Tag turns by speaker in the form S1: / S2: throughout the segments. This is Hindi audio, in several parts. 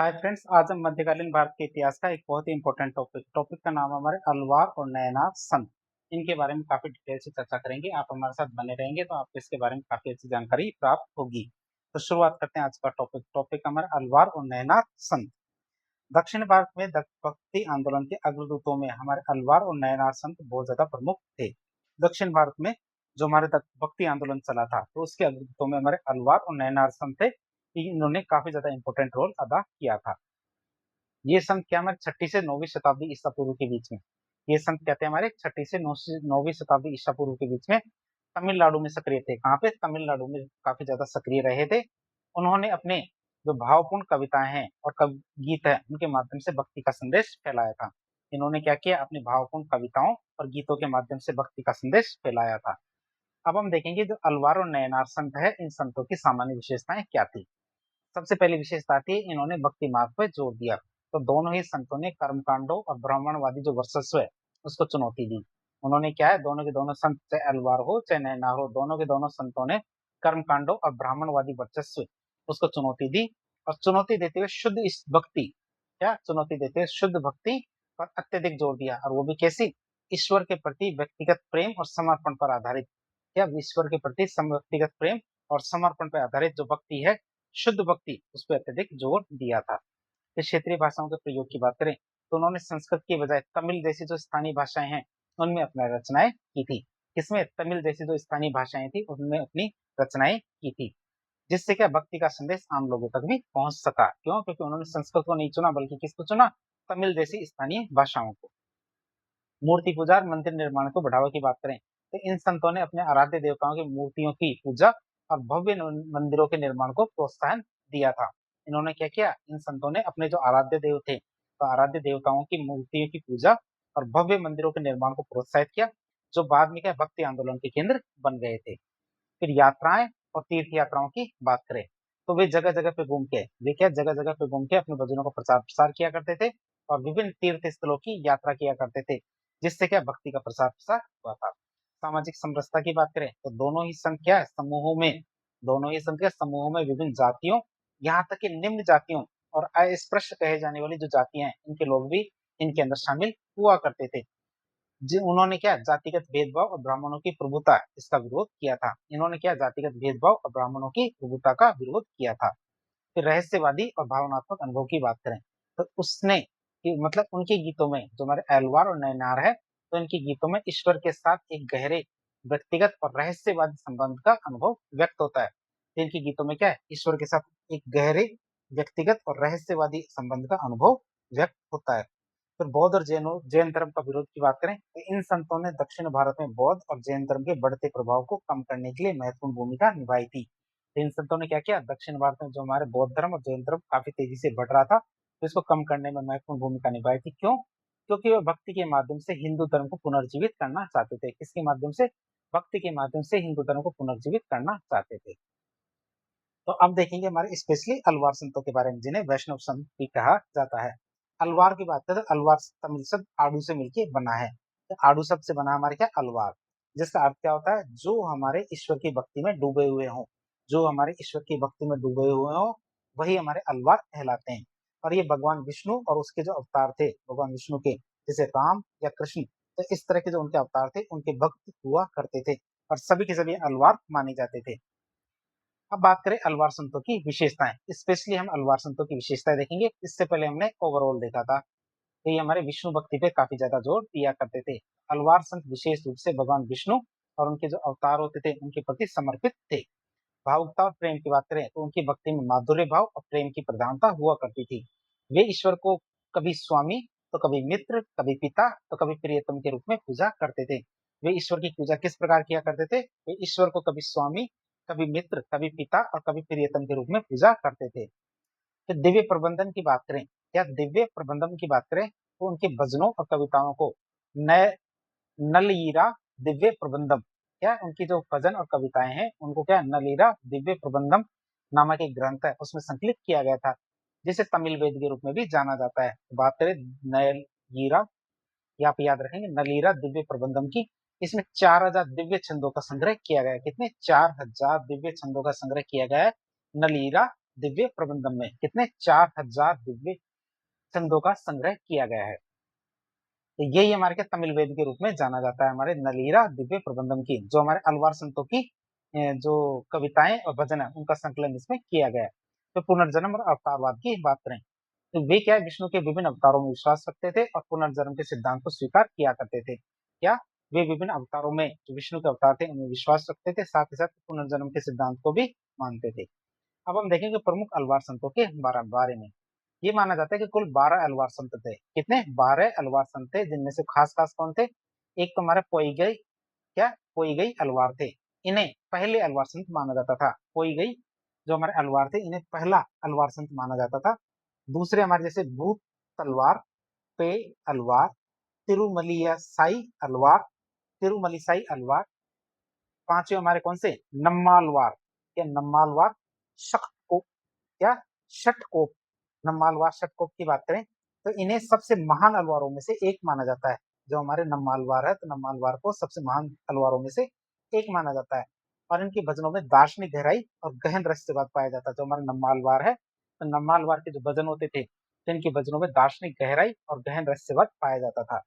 S1: हाय फ्रेंड्स, आज हम मध्यकालीन भारत के इतिहास का एक बहुत ही इंपॉर्टेंट टॉपिक का नाम है हमारे अलवार और नयनार संत। इनके बारे में काफी डिटेल से चर्चा करेंगे। आप हमारे साथ बने रहेंगे तो आपको इसके बारे में काफी अच्छी जानकारी प्राप्त होगी। तो शुरुआत करते हैं आज का टॉपिक हमारे अलवार और नयनार संत। दक्षिण भारत में भक्ति आंदोलन के अग्रदूतों में हमारे अलवार और नयनार संत बहुत ज्यादा प्रमुख थे। दक्षिण भारत में जो हमारे भक्ति आंदोलन चला था तो उसके अग्रदूतों में हमारे अलवार और नयनार संत थे। इन्होंने काफी ज्यादा इंपॉर्टेंट रोल अदा किया था। ये संत क्या हमारे 6ठी से 9वीं शताब्दी ईसा पूर्व के बीच में, ये संत कहते हैं हमारे 6ठी से 9वीं शताब्दी ईसा पूर्व के बीच में तमिलनाडु में सक्रिय थे। कहाँ पे? तमिलनाडु में काफी ज्यादा सक्रिय रहे थे। उन्होंने अपने जो भावपूर्ण कविताएं हैं और गीत है उनके माध्यम से भक्ति का संदेश फैलाया था। इन्होंने क्या किया? अपनी भावपूर्ण कविताओं और गीतों के माध्यम से भक्ति का संदेश फैलाया था। अब हम देखेंगे जो अलवार और नयनार संत है, इन संतों की सामान्य विशेषताएं क्या थी। सबसे पहली विशेषता थी इन्होंने भक्ति मार्ग पर जोर दिया। तो दोनों ही संतों ने कर्मकांडों और ब्राह्मणवादी जो वर्चस्व है उसको चुनौती दी। उन्होंने क्या है, दोनों के दोनों संत, चाहे अलवार हो चाहे नैनार हो, दोनों के दोनों संतों ने कर्मकांडों और ब्राह्मणवादी वर्चस्व उसको चुनौती दी। और चुनौती देते हुए शुद्ध इस भक्ति, क्या चुनौती देते हुए शुद्ध भक्ति पर अत्यधिक जोर दिया। और वो भी कैसी? ईश्वर के प्रति व्यक्तिगत प्रेम और समर्पण पर आधारित। क्या? ईश्वर के प्रति व्यक्तिगत प्रेम और समर्पण पर आधारित जो भक्ति है, शुद्ध भक्ति, उस पर अत्यधिक जोर दिया था। फिर क्षेत्रीय भाषाओं के प्रयोग की बात करें तो उन्होंने संस्कृत की बजाय तमिल जैसी जो स्थानीय भाषाएं हैं उनमें अपनी रचनाएं की थी। किसमें? तमिल जैसी जो स्थानीय भाषाएं थी उनमें अपनी रचनाएं की थी, जिससे क्या भक्ति का संदेश आम लोगों तक भी पहुंच सका। क्यों? क्योंकि उन्होंने संस्कृत को नहीं चुना बल्कि किसको चुना? तमिल जैसी स्थानीय भाषाओं को। मूर्ति पूजा और मंदिर निर्माण को बढ़ावा की बात करें तो इन संतों ने अपने आराध्य देवताओं की मूर्तियों की पूजा और भव्य मंदिरों के निर्माण को प्रोत्साहन दिया था। इन्होंने क्या किया? इन संतों ने अपने जो आराध्य देव थे तो आराध्य देवताओं की मूर्तियों की पूजा और भव्य मंदिरों के निर्माण को प्रोत्साहित किया, जो बाद में क्या भक्ति आंदोलन के केंद्र बन गए थे। फिर यात्राएं और तीर्थ यात्राओं की बात करें तो वे जगह जगह पे घूम के, वे क्या जगह जगह पे घूम के अपने भजनों का प्रचार प्रसार किया करते थे और विभिन्न तीर्थ स्थलों की यात्रा किया करते थे, जिससे क्या भक्ति का प्रसार प्रसार हुआ था। सामाजिक समरसता की बात करें तो दोनों ही संघ क्या है, समूहों में, दोनों ही संघ के समूहों में विभिन्न जातियों, यहाँ तक कि निम्न जातियों और अस्पृश्य कहे जाने वाली जो जातियां हैं इनके लोग भी इनके अंदर शामिल हुआ करते थे। जी, उन्होंने क्या जातिगत भेदभाव और ब्राह्मणों की प्रभुता, इसका विरोध किया था। इन्होंने क्या जातिगत भेदभाव और ब्राह्मणों की प्रभुता का विरोध किया था। फिर रहस्यवादी और भावनात्मक अनुभव की बात करें तो उसने कि मतलब उनके गीतों में, जो हमारे अलवार और नयनार है, तो इनके गीतों में ईश्वर के साथ एक गहरे व्यक्तिगत और रहस्यवादी संबंध का अनुभव व्यक्त होता है। तो इनके गीतों में क्या है, ईश्वर के साथ एक गहरे व्यक्तिगत और रहस्यवादी संबंध का अनुभव व्यक्त होता है। फिर बौद्ध और जैन धर्म का विरोध की बात करें तो इन संतों ने दक्षिण भारत में बौद्ध और जैन धर्म के बढ़ते प्रभाव को कम करने के लिए महत्वपूर्ण भूमिका निभाई थी। तो इन संतों ने क्या किया? दक्षिण भारत में जो हमारे बौद्ध धर्म और जैन धर्म काफी तेजी से बढ़ रहा था तो इसको कम करने में महत्वपूर्ण भूमिका निभाई थी। क्यों? क्योंकि वे भक्ति के माध्यम से हिंदू धर्म को पुनर्जीवित करना चाहते थे। किसके माध्यम से? भक्ति के माध्यम से हिंदू धर्म को पुनर्जीवित करना चाहते थे। तो अब देखेंगे हमारे स्पेशली अलवार संतों के बारे में, जिन्हें वैष्णव संत भी कहा जाता है। अलवार की बात करें तो अलवार तमिल शब्द आड़ू से मिलकर बना है। तो आड़ू शब्द से बना हमारे क्या? अलवार, जिसका अर्थ क्या होता है? जो हमारे ईश्वर की भक्ति में डूबे हुए हों, जो हमारे ईश्वर की भक्ति में डूबे हुए हों, वही हमारे अलवार कहलाते हैं। और ये भगवान विष्णु और उसके जो अवतार थे, भगवान विष्णु के, जैसे राम या कृष्ण, तो इस तरह के जो उनके अवतार थे उनके भक्त हुआ करते थे और सभी के सभी अलवार माने जाते थे। अब बात करें अलवार संतों की विशेषताएं, स्पेशली हम अलवार संतों की विशेषताएं देखेंगे। इससे पहले हमने ओवरऑल देखा था। तो ये हमारे विष्णु भक्ति पे काफी ज्यादा जोर दिया करते थे। अलवार संत विशेष रूप से भगवान विष्णु और उनके जो अवतार होते थे उनके प्रति समर्पित थे। भावुकता और प्रेम की बात करें तो उनकी भक्ति में माधुर्य भाव और प्रेम की प्रधानता हुआ करती थी। वे ईश्वर को कभी स्वामी, तो कभी मित्र, कभी पिता, तो कभी प्रियतम के रूप में पूजा करते थे। वे ईश्वर की पूजा किस प्रकार किया करते थे? वे ईश्वर को कभी स्वामी, कभी मित्र, कभी पिता और कभी प्रियतम के रूप में पूजा करते थे। फिर दिव्य प्रबंधन की बात करें, या दिव्य प्रबंधन की बात करें तो उनके भजनों और कविताओं को नए नलईरा दिव्य प्रबंधम, क्या उनकी जो भजन और कविताएं हैं उनको क्या नलईरा दिव्य प्रबंधम नामक एक ग्रंथ है उसमें संकलित किया गया था, जिसे तमिल वेद के रूप में भी जाना जाता है। तो बात करें नलईरा, ये आप याद रखेंगे, नलीरा दिव्य प्रबंधम की। इसमें 4000 दिव्य छंदों का संग्रह किया गया है। कितने? 4000 दिव्य छंदों का संग्रह किया गया है नलीरा दिव्य प्रबंधम में कितने 4000 दिव्य छंदों का संग्रह किया गया है। तो यही हमारे क्या तमिल वेद के रूप में जाना जाता है, हमारे नलीरा दिव्य प्रबंधम की, जो हमारे अलवार संतों की जो कविताएं और भजन है उनका संकलन इसमें किया गया है। तो पुनर्जन्म और अवतारवाद की बात करें तो वे क्या है, विष्णु के विभिन्न अवतारों में विश्वास रखते थे और पुनर्जन्म के सिद्धांत को स्वीकार किया करते थे। क्या वे विभिन्न अवतारों में जो विष्णु के अवतार थे उनमें विश्वास रखते थे, साथ ही साथ पुनर्जन्म के सिद्धांत को भी मानते थे। अब हम देखेंगे प्रमुख अलवार संतों के बारे में। ये माना जाता है कि कुल 12 अलवार संत थे। कितने? 12 अलवार संत थे, जिनमें से खास खास कौन थे? एक तो हमारे पोइगई, क्या पोइगई अलवार थे। इन्हें पहले अलवार संत माना जाता था। पोइगई जो हमारे अलवार थे इन्हें पहला अलवार संत माना जाता था। दूसरे हमारे जैसे भूत तलवार, पे अलवार, तिरुमलियासाई अलवार, तिरुमलिसाई अलवार। पांचवे हमारे कौन से? नम्मालवार। क्या नम्मालवार? शक्तकोप, क्या षटकोप, नम्मालवार षटकोप की बात करें तो इन्हें सबसे महान अलवारों में से एक माना जाता है। जो हमारे नम्मालवार है तो नम्मालवार को सबसे महान अलवारों में से एक माना जाता है। और इनके भजनों में दार्शनिक गहराई और गहन रहस्यवाद पाया जाता है। जो हमारा नम्मालवार है तो नम्मालवार के जो भजन होते थे तो इनके भजनों में दार्शनिक गहराई और गहन रहस्यवाद पाया जाता था।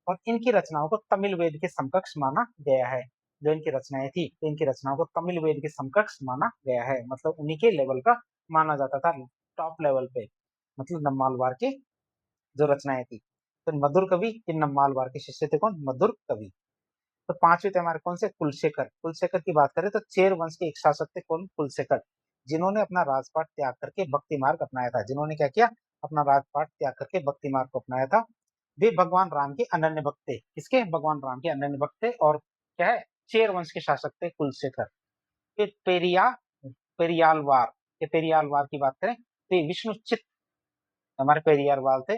S1: और इनकी रचनाओं को तमिल वेद के समकक्ष माना गया है। जो इनकी रचनाएं थी तो इनकी रचनाओं को तमिल वेद के समकक्ष माना गया है, मतलब उन्हीं के लेवल का माना जाता था, टॉप लेवल पे, मतलब नम्मालवार की जो रचनाएं थी। तो मधुर कवि इन नम्मालवार के शिष्य थे कौन? मधुर कवि। तो पांचवे थे हमारे कौन से? कुलशेखर। कुलशेखर की बात करें तो चेर वंश के एक शासक थे कौन? कुलशेखर, जिन्होंने अपना राजपाट त्याग करके भक्ति मार्ग अपनाया था। जिन्होंने क्या किया? अपना राजपाट त्याग करके भक्ति मार्ग को अपनाया था। वे भगवान राम के अनन्य भक्त थे। किसके? भगवान राम के अनन्य भक्त थे। और क्या है? चेर वंश के शासक थे कुलशेखर। फिर पेरियालवार, ये पेरियालवार की बात करें तो ये विष्णु चित्त हमारे पेरियालवार थे।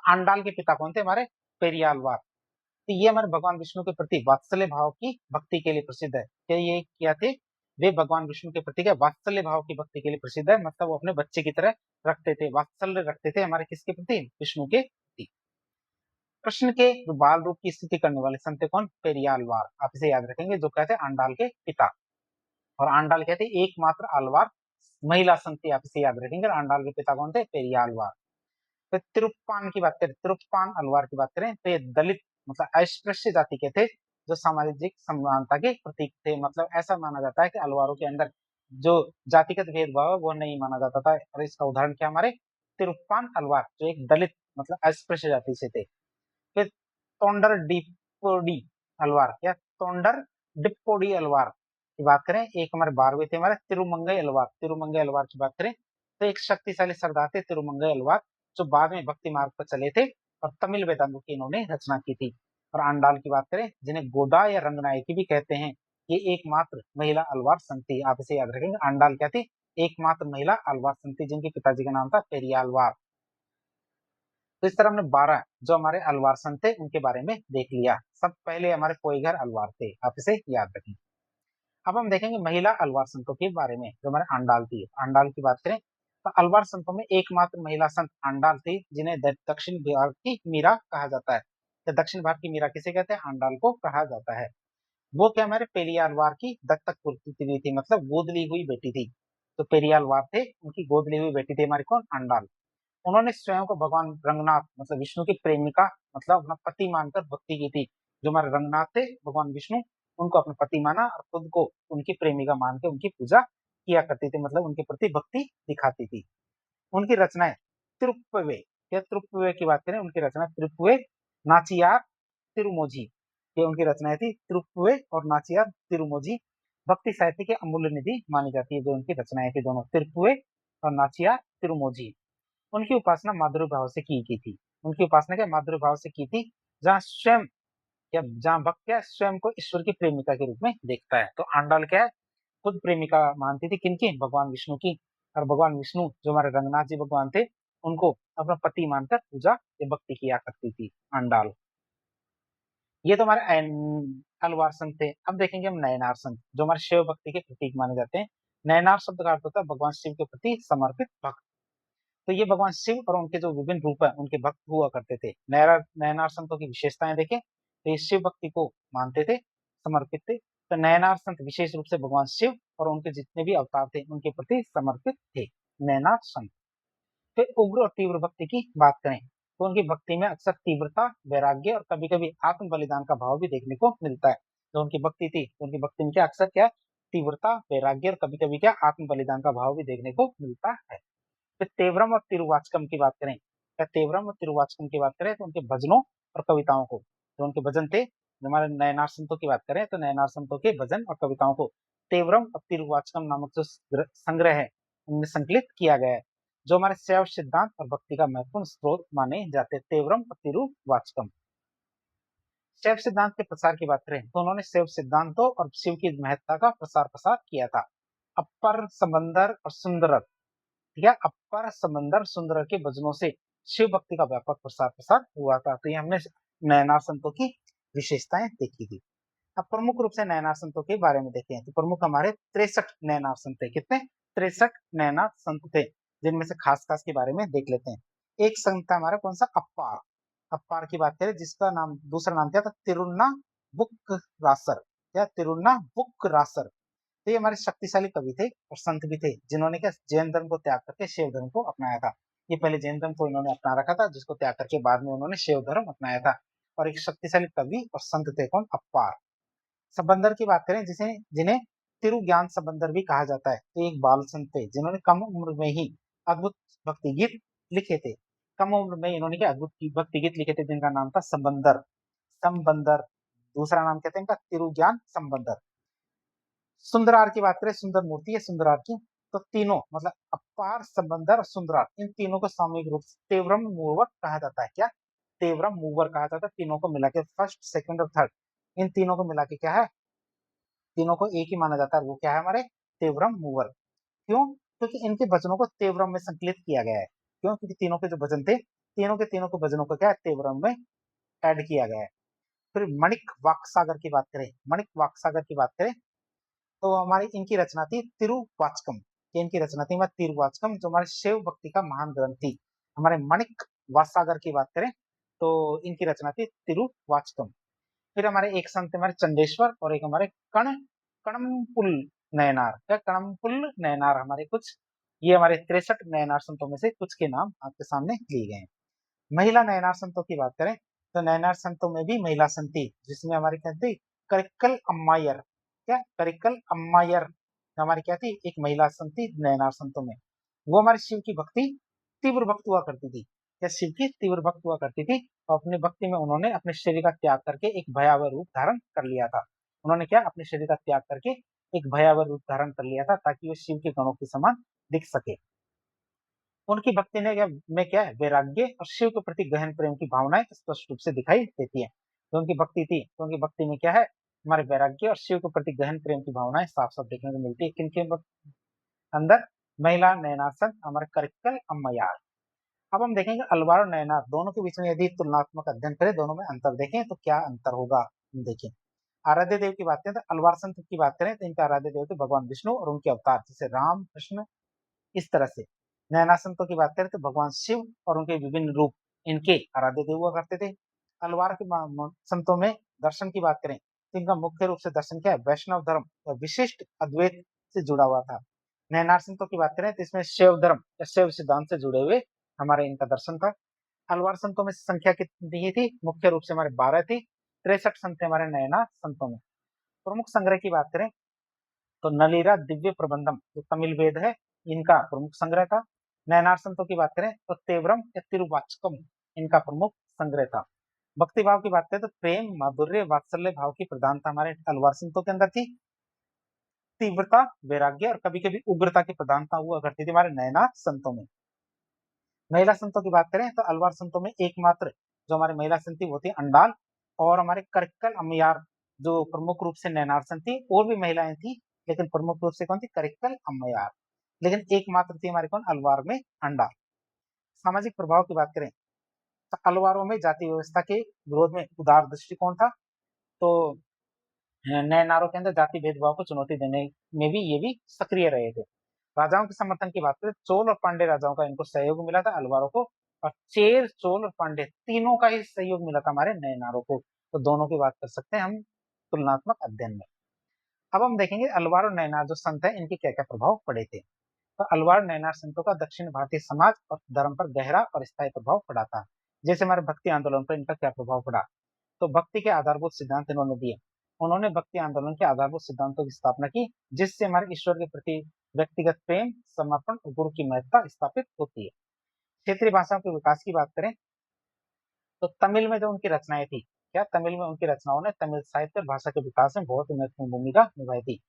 S1: आंडाल के पिता कौन थे? हमारे पेरियालवार। तो ये हमारे भगवान विष्णु के प्रति वात्सल्य भाव की भक्ति के लिए प्रसिद्ध है। क्या ये क्या थे? वे भगवान विष्णु के प्रति क्या वात्सल्य भाव की भक्ति के लिए प्रसिद्ध है, मतलब वो अपने बच्चे की तरह रखते थे, वात्सल्य रखते थे हमारे किसके प्रति? विष्णु के प्रति। कृष्ण के जो बाल रूप की स्तुति करने वाले संत थे कौन? पेरियालवार। आप इसे याद रखेंगे, जो कहते हैं आंडाल के पिता। और आंडाल कहते हैं एकमात्र अलवार महिला संत थी। आप इसे याद रखेंगे। आंडाल के पिता कौन थे? पेरियालवार। तो तिरुप्पान की बात करें, तिरुप्पान अलवार की बात करें तो ये दलित मतलब अस्पृश्य जाति के थे, जो सामाजिक समानता के प्रतीक थे। मतलब ऐसा माना जाता है कि अलवारों के अंदर जो जातिगत भेदभाव है वो नहीं माना जाता था। और इसका उदाहरण क्या? हमारे तिरुप्पान अलवार जो एक दलित मतलब अस्पृश्य जाति से थे। फिर तोंडर डिप्पोडी अलवार, या तोंडर डिप्पोडी अलवार की बात करें, एक हमारे 12वें थे हमारे तिरुमंगई अलवार। तिरुमंगई अलवार की बात करें तो एक शक्तिशाली सरदार थे तिरुमंगई अलवार, जो बाद में भक्ति मार्ग पर चले थे और तमिल वेदांतों की इन्होंने रचना की थी। और आंडाल की बात करें, जिन्हें गोदा या रंगनायकी भी कहते हैं, ये एकमात्र महिला अलवार संत थी। आप इसे याद रखेंगे। आंडाल क्या थी? एकमात्र महिला अलवार संत थी, जिनके पिताजी का नाम था पेरियालवार। तो इस तरह हमने 12 जो हमारे अलवार संत थे उनके बारे में देख लिया। सब पहले हमारे पोइगर अलवार थे, आप इसे याद रखें। अब हम देखेंगे महिला अलवार संतों के बारे में, जो हमारे आंडाल थी। आंडाल की बात करें तो अलवार संतों में एकमात्र महिला संत आंडाल थी, जिन्हें दक्षिण भारत की मीरा कहा जाता है। तो दक्षिण भारत की मीरा किसे कहते हैं? आंडाल को कहा जाता है। वो क्या हमारे पेरियालवार की दत्तक पुत्री थी, मतलब गोद ली हुई बेटी थी। तो पेरियालवार थे, उनकी गोद ली हुई बेटी थी हमारी कौन? आंडाल। उन्होंने स्वयं को भगवान रंगनाथ मतलब विष्णु की प्रेमिका मतलब अपना पति मानकर भक्ति की थी। जो हमारे रंगनाथ थे भगवान विष्णु, उनको अपना पति माना और खुद को उनकी प्रेमिका मान के उनकी पूजा किया करती थी, मतलब उनके प्रति भक्ति दिखाती थी। उनकी रचनाएं तिरुप्पवे, या तिरुप्पवे की बात करें, उनकी रचना तिरुप्पवे, नाचियार, तिरुमोझी, ये उनकी रचनाएं थी। तिरुप्पवे और नाचियार तिरुमोझी भक्ति साहित्य की अमूल्य निधि मानी जाती है। जो उनकी रचनाएं थी दोनों, तिरुप्पवे और नाचियार तिरुमोझी, उनकी उपासना माधुर्य भाव से की थी। उनकी उपासना क्या? माधुर्य भाव से की थी, जहाँ स्वयं या जहाँ भक्त क्या स्वयं को ईश्वर की प्रेमिका के रूप में देखता है। तो आंडाल क्या है? खुद प्रेमिका मानती थी, किनकी? भगवान विष्णु की। और भगवान विष्णु जो हमारे रंगनाथ जी भगवान थे, उनको अपना पति मानकर पूजा या भक्ति किया करती थी आंडाल। ये तो हमारे अलवार संत थे। अब देखेंगे हम नयनार संत, जो हमारे शिव भक्ति के प्रतीक माने जाते हैं। नयनार शब्द का अर्थ होता है भगवान शिव के प्रति समर्पित भक्त। तो ये भगवान शिव और उनके जो विभिन्न रूप है उनके भक्त हुआ करते थे। नयनार संतों की विशेषताएं देखें तो ये शिव भक्ति को मानते थे, समर्पित थे। तो नयनार संत विशेष रूप से भगवान शिव और उनके जितने भी अवतार थे उनके प्रति समर्पित थे। नैना संत। फिर उग्र और तीव्र भक्ति की बात करें तो उनकी भक्ति में अक्सर तीव्रता, वैराग्य और कभी-कभी आत्म बलिदान का भाव भी देखने को मिलता है। जो उनकी भक्ति थी, उनकी भक्ति में क्या अक्सर क्या तीव्रता, वैराग्य और कभी-कभी क्या आत्म बलिदान का भाव भी देखने को मिलता है। फिर तेवरम और तिरुवाचकम की बात करें, या तेवरम और तिरुवाचकम की बात करें तो उनके भजनों और कविताओं को, जो उनके भजन थे, हमारे नयनार संतों की बात करें तो नयनार संतों के भजन और कविताओं को तेवरम और तिरुवाचकम नामक जो संग्रह है उनमें संकलित किया गया है, जो हमारे शैव सिद्धांत और भक्ति का महत्वपूर्ण स्रोत माने जाते हैं। तेवरम और तिरुवाचकम। शैव सिद्धांत के प्रसार की बात करें तो उन्होंने शैव सिद्धांतों और शिव की महत्ता का प्रसार किया था। अपर समंदर और सुंदर, ठीक है, अपर समंदर सुंदर के भजनों से शिव भक्ति का व्यापक प्रसार हुआ था। तो ये हमने नयनार संतों की विशेषताएं देखी थी। अब प्रमुख रूप से नयनार संतों के बारे में देखें तो प्रमुख हमारे 63 नयनार संत थे। कितने? 63 नयनार संत थे, जिनमें से खास के बारे में देख लेते हैं। एक संत था हमारा कौन सा? अप्पार। अप्पार की बात करें जिसका नाम दूसरा नाम क्या था? तिरुन्ना बुक रासर या तिरुन्ना बुक रासर। तो ये हमारे शक्तिशाली कवि थे और संत भी थे, जिन्होंने क्या जैन धर्म को त्याग करके शिव धर्म को अपनाया था। ये पहले जैन धर्म को इन्होंने अपना रखा था, जिसको त्याग करके बाद में उन्होंने शिव धर्म अपनाया था। और एक शक्तिशाली कवि और संत थे कौन? अप्पार। सबंदर की बात करें जिसे जिन्हें तिरु ज्ञान सबंदर भी कहा जाता है, तो एक बाल संत थे जिन्होंने कम उम्र में ही अद्भुत भक्ति गीत लिखे थे। कम उम्र में इन्होंने क्या अद्भुत भक्ति गीत लिखे थे, जिनका नाम था सबंदर। संबंदर, दूसरा नाम कहते हैं इनका तिरु ज्ञान संबंदर। सुंदरार की बात करें, सुंदर मूर्ति है सुंदरार की, तो तीनों मतलब अपार, संबंदर और सुंदरार, इन तीनों को सामूहिक रूप से तेवरम मूवर कहा जाता है। क्या? तेवरम मूवर कहा जाता है। तीनों को मिला के फर्स्ट, सेकंड और थर्ड, इन तीनों को मिला के क्या है? तीनों को एक ही माना जाता है। वो क्या है हमारे? तेवरम मूवर। क्यों? क्योंकि इनके भजनों को तेवरम में संकलित किया गया है। क्यों? क्योंकि तीनों के जो भजन थे, तीनों के तीनों को भजनों को क्या है? तेवरम में ऐड किया गया है। फिर मणिक वाक्सागर की बात करें, मणिक वाक्सागर की बात करें तो हमारी इनकी रचना थी तिरुवाचकम। इनकी रचना थी हमारी तिरुवाचकम, जो हमारे शिव भक्ति का महान ग्रंथ थी। हमारे मणिक वासागर की बात करें तो इनकी रचना थी तिरुवाचकम। फिर हमारे एक संत हमारे चंडेश्वर और एक हमारे कणमपुल नयनार। क्या? कणमपुल नयनार हमारे कुछ, ये हमारे 63 नयनार संतों में से कुछ के नाम आपके सामने लिए गए हैं। महिला नयनार संतों की बात करें तो नयनार संतों में भी महिला संत थी, जिसमें हमारी क्या थी? करिक्कल अम्मायर। क्या? करिक्कल अम्मायर हमारी क्या थी? एक महिला संत थी नयनार संतों में। वो हमारे शिव की भक्ति तीव्र भक्त हुआ करती थी। क्या? शिव की तीव्र भक्त हुआ करती थी और अपनी भक्ति में उन्होंने अपने शरीर का त्याग करके एक भयावह रूप धारण कर लिया था। उन्होंने क्या? अपने शरीर का त्याग करके एक भयावह रूप धारण कर लिया था, ताकि वो शिव के गणों के समान दिख सके। उनकी भक्ति ने में क्या है? वैराग्य और शिव के प्रति गहन प्रेम की भावनाएं स्पष्ट रूप से दिखाई देती है। तो उनकी भक्ति थी, तो उनकी भक्ति में क्या है? हमारे वैराग्य और शिव के प्रति गहन प्रेम की भावनाएं साफ साफ देखने को मिलती है। किनके अंदर? महिला नयनार संत हमारे करिक्कल अम्मयार। अब हम देखेंगे अलवार और नयनार दोनों के बीच में यदि तुलनात्मक अध्ययन करें, दोनों में अंतर देखें तो क्या अंतर होगा, हम देखें। आराध्य देव की बात करें तो अलवार संत की बात करें तो इनके आराध्य देव थे भगवान विष्णु और उनके अवतार जैसे राम, कृष्ण, इस तरह से। नैना संतों की बात करें तो भगवान शिव और उनके विभिन्न रूप इनके आराध्य देव हुआ करते थे। अलवार के संतों में दर्शन की बात करें तो इनका मुख्य रूप से दर्शन क्या है? वैष्णव धर्म या विशिष्ट अद्वैत से जुड़ा हुआ था। नैनार संतों की बात करें तो इसमें शैव धर्म या शैव सिद्धांत से जुड़े हुए हमारे इनका दर्शन था। अलवार संतों में संख्या कितनी थी? मुख्य रूप से हमारे 12 थी। 63 संत थे हमारे नैना संतों में। प्रमुख संग्रह की बात करें तो नलीरा दिव्य प्रबंधम जो तमिल वेद है, इनका प्रमुख संग्रह था। नयनार संतों की बात करें तो तेवरम या तिरुवाचकम इनका प्रमुख संग्रह था। भक्ति भाव की बात करें तो प्रेम, माधुर्य, वात्सल्य भाव की प्रधानता हमारे अलवार संतों के अंदर थी। तीव्रता, वैराग्य और कभी कभी उग्रता की प्रधानता हुआ करती थी हमारे नयनार संतों में। महिला संतों की बात करें तो अलवार संतों में एकमात्र जो हमारी महिला संत थी वो थी अंडाल, और हमारे करक्कल अम्मयार जो प्रमुख रूप से नैनार संत थी। और भी महिलाएं थी लेकिन प्रमुख रूप से कौन थी? करक्कल अम्मयार। लेकिन एकमात्र थी हमारे कौन? अलवार में अंडाल। सामाजिक प्रभाव की बात करें तो अलवारों में जाति व्यवस्था के विरोध में उदार दृष्टिकोण था। तो नैनारों के अंदर जाति भेदभाव को चुनौती देने में भी ये भी सक्रिय रहे थे। राजाओं के समर्थन की बात करें, चोल और पांडे राजाओं का इनको सहयोग मिला था अलवारों को, और चेर, चोल और पांडे तीनों का ही सहयोग मिला था हमारे नयनारों को। तो दोनों की बात कर सकते हैं हम तुलनात्मक अध्ययन में। अब हम देखेंगे अलवार और नयनार जो संत है इनके क्या क्या प्रभाव पड़े थे। तो अलवार नैनार संतों का दक्षिण भारतीय समाज और धर्म पर गहरा और स्थायी प्रभाव पड़ा था। जैसे हमारे भक्ति आंदोलन पर इनका क्या प्रभाव पड़ा, तो भक्ति के आधारभूत सिद्धांत इन्होंने दिए। उन्होंने भक्ति आंदोलन के आधारभूत सिद्धांतों की स्थापना की, जिससे हमारे ईश्वर के प्रति व्यक्तिगत प्रेम, समर्पण और गुरु की महत्ता स्थापित होती है। क्षेत्रीय भाषाओं के विकास की बात करें तो तमिल में जो उनकी रचनाएं थी, क्या तमिल में उनकी रचनाओं ने तमिल साहित्य और भाषा के विकास में बहुत महत्वपूर्ण भूमिका निभाई थी।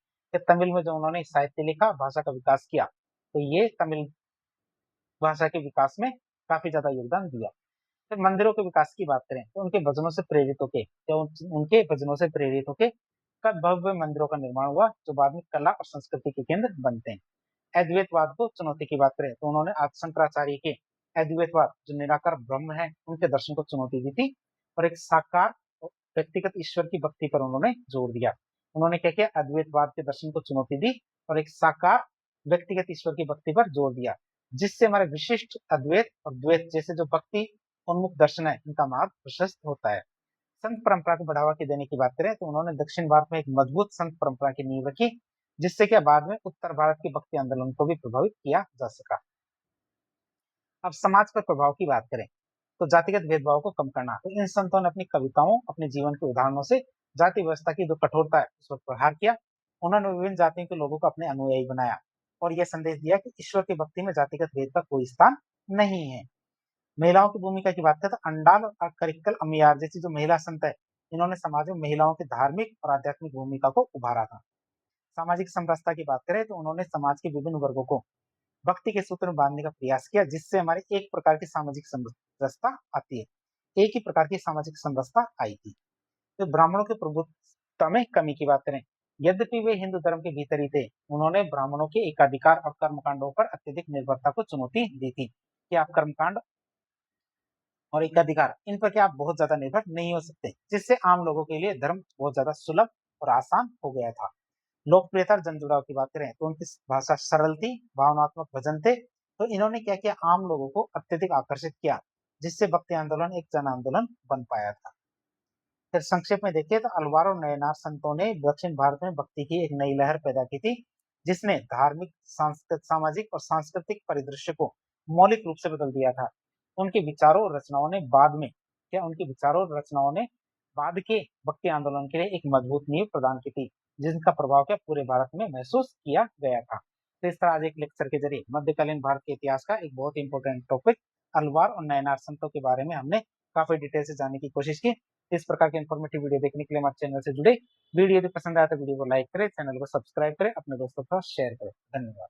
S1: तमिल में जो उन्होंने साहित्य लिखा, भाषा का विकास किया, तो ये तमिल भाषा के विकास में काफी ज्यादा योगदान दिया। फिर मंदिरों के विकास की बात करें तो उनके भजनों से प्रेरित होके उनके भजनों से प्रेरित होके कब भव्य मंदिरों का निर्माण हुआ, जो बाद में कला और संस्कृति के केंद्र बनते हैं। अद्वैतवाद को चुनौती की बात करें तो उन्होंने आदि शंकराचार्य के अद्वैतवाद, जो निराकार ब्रह्म है, उनके दर्शन को चुनौती दी थी और एक साकार व्यक्तिगत ईश्वर की भक्ति पर उन्होंने जोर दिया। उन्होंने क्या किया, अद्वैतवाद के दर्शन को चुनौती दी और एक साकार व्यक्तिगत ईश्वर की भक्ति पर जोर दिया, जिससे हमारे विशिष्ट अद्वैत और द्वैत जैसे जो भक्ति उन्मुख दर्शन है, इनका मार्ग प्रशस्त होता है। संत परंपरा को बढ़ावा के देने की बात करें तो उन्होंने दक्षिण भारत में एक मजबूत संत परंपरा की नींव रखी, जिससे क्या बाद में उत्तर भारत के भक्ति आंदोलन को भी प्रभावित किया जा सका। अब समाज पर प्रभाव की बात करें तो जातिगत भेदभाव को कम करना, तो इन संतों ने अपनी कविताओं, अपने जीवन के उदाहरणों से जाति व्यवस्था की जो कठोरता है उस पर प्रहार किया। उन्होंने विभिन्न जातियों के लोगों को अपने अनुयायी बनाया और यह संदेश दिया कि ईश्वर की भक्ति में जातिगत भेद का कोई स्थान नहीं है। महिलाओं की भूमिका की बात करें तो अंडाल और करिक्कल अम्मयार जैसी जो महिला संत है, इन्होंने समाज में महिलाओं की धार्मिक और आध्यात्मिक भूमिका को उभारा था। सामाजिक समरसता की बात करें तो उन्होंने समाज के विभिन्न वर्गों को भक्ति के सूत्र में बांधने का प्रयास किया, जिससे हमारे एक प्रकार की सामाजिक समरसता आती है, एक ही प्रकार की सामाजिक समरसता आई थी। तो ब्राह्मणों के प्रभुत्व में कमी की बात करें, यद्यपि वे हिंदू धर्म के भीतर ही थे, उन्होंने ब्राह्मणों के एकाधिकार और कर्मकांडों पर अत्यधिक निर्भरता को चुनौती दी थी कि आप कर्मकांड और एकाधिकार इन पर क्या आप बहुत ज्यादा निर्भर नहीं हो सकते, जिससे आम लोगों के लिए धर्म बहुत ज्यादा सुलभ और आसान हो गया था। लोकप्रियता और जनजुड़ाव की बात करें तो उनकी भाषा सरल थी, भावनात्मक भजन थे, तो इन्होंने क्या किया, आम लोगों को अत्यधिक आकर्षित किया, जिससे भक्ति आंदोलन एक जन आंदोलन बन पाया था। फिर संक्षेप में देखिए तो अलवार और नयनार संतों ने दक्षिण भारत में भक्ति की एक नई लहर पैदा की थी, जिसने धार्मिक, सामाजिक और सांस्कृतिक परिदृश्य को मौलिक रूप से बदल दिया था। उनके विचारों और रचनाओं ने बाद में क्या उनके विचारों और रचनाओं ने बाद के भक्ति आंदोलन के लिए एक मजबूत नींव प्रदान की थी, जिनका प्रभाव क्या पूरे भारत में महसूस किया गया था। तो इस तरह आज एक लेक्चर के जरिए मध्यकालीन भारत के इतिहास का एक बहुत ही इंपॉर्टेंट टॉपिक अलवार और नयनार संतों के बारे में हमने काफी डिटेल से जानने की कोशिश की। इस प्रकार के इन्फॉर्मेटिव वीडियो देखने के लिए हमारे चैनल से जुड़े। वीडियो यदि पसंद आया तो वीडियो को लाइक करें, चैनल को सब्सक्राइब करें, अपने दोस्तों के साथ शेयर करें। धन्यवाद।